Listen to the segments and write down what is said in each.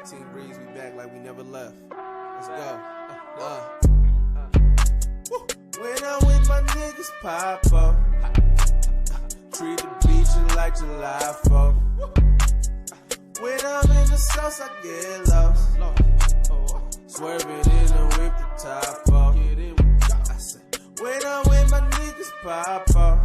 Team Breeze, we back like we never left. Let's go. When I'm with my niggas, pop up. Treat the beach like July 4th. When I'm in the sauce, I get lost. Swerving in the whip, the top off. I say, when I'm with my niggas, pop up.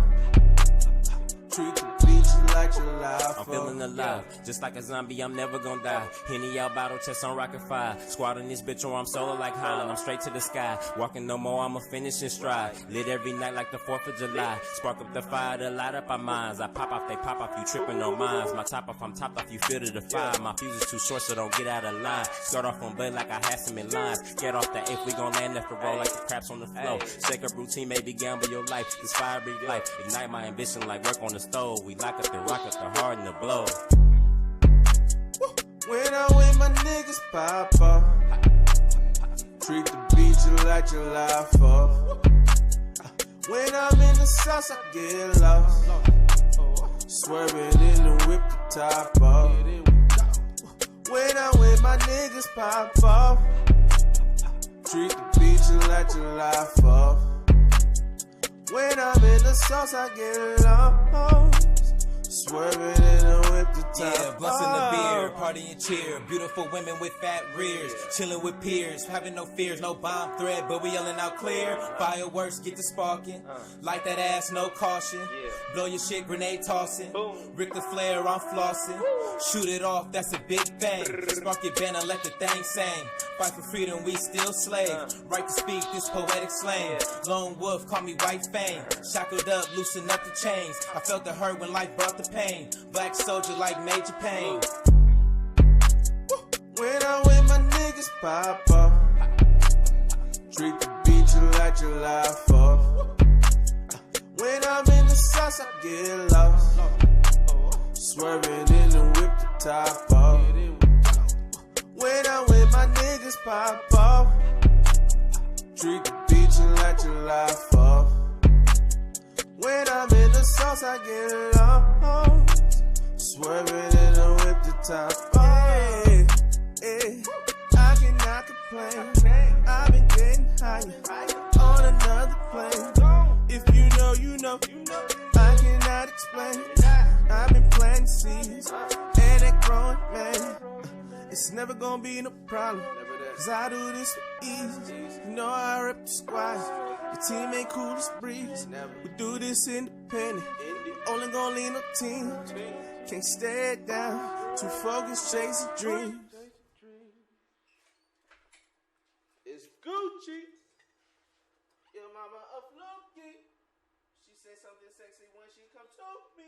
Treat the beach like July 4th. I'm feeling alive, just like a zombie, I'm never gonna die. Henny out, bottle chest on rocket fire. Squad in this bitch or I'm solo like Holland. I'm straight to the sky, walking no more, I'ma finish in stride. Lit every night like the 4th of July. Spark up the fire to light up our minds. I pop off, they pop off, you tripping on mines. My top off, I'm topped off, you feel to the fire. My fuse is too short, so don't get out of line. Start off on bud like I had some in lines. Get off the 8th, we gon' land after roll like the craps on the floor. Shake up routine, maybe gamble your life. This fire breathe life, ignite my ambition like work on the stove. We lock up the rock up the hard and the blow. When I'm with my niggas, pop up. Treat the beach like July 4th. When I'm in the sauce, I get lost. Swerving in the whip, the top off. When I'm with my niggas, pop up. Treat the beach like July 4th. When I'm in the sauce, I get lost. Swerving in the whip, the top. Yeah, busting the beer, party and cheer. Beautiful women with fat rears, chilling with peers, having no fears, no bomb threat, but we yelling out clear. Fireworks, get the sparking. Light that ass, no caution. Blow your shit, grenade tossing. Rick the flare, I'm flossing. Shoot it off, that's a big bang. Spark your banner, let the thing sing. Fight for freedom, we still slave. Right to speak, this poetic slang. Lone wolf, call me White Fang. Shackled up, loosen up the chains. I felt the hurt when life brought the pain. Black soldier like Major Pain. When I'm with my niggas, pop up. Treat the beach like July 4th. When I'm in the sauce, I get lost. Swerving in the whip, the top off. When I'm with my niggas, pop up. Treat the beach like July 4th. When I'm in the sauce, I get lost. Swerving in the whip, the top off. I cannot complain. I've been getting higher on another plane. If you know, you know. I cannot explain. I've been planting seeds and they're growing, man. It's never gonna be no problem, cause I do this for ease. You know I rep the squad. The team ain't cool as breeze. We do this independent. Only gonna lean on team. Can't stay down. Too focused, chasing dreams. It's Gucci. Your mama a fluky. She say something sexy when she come to me.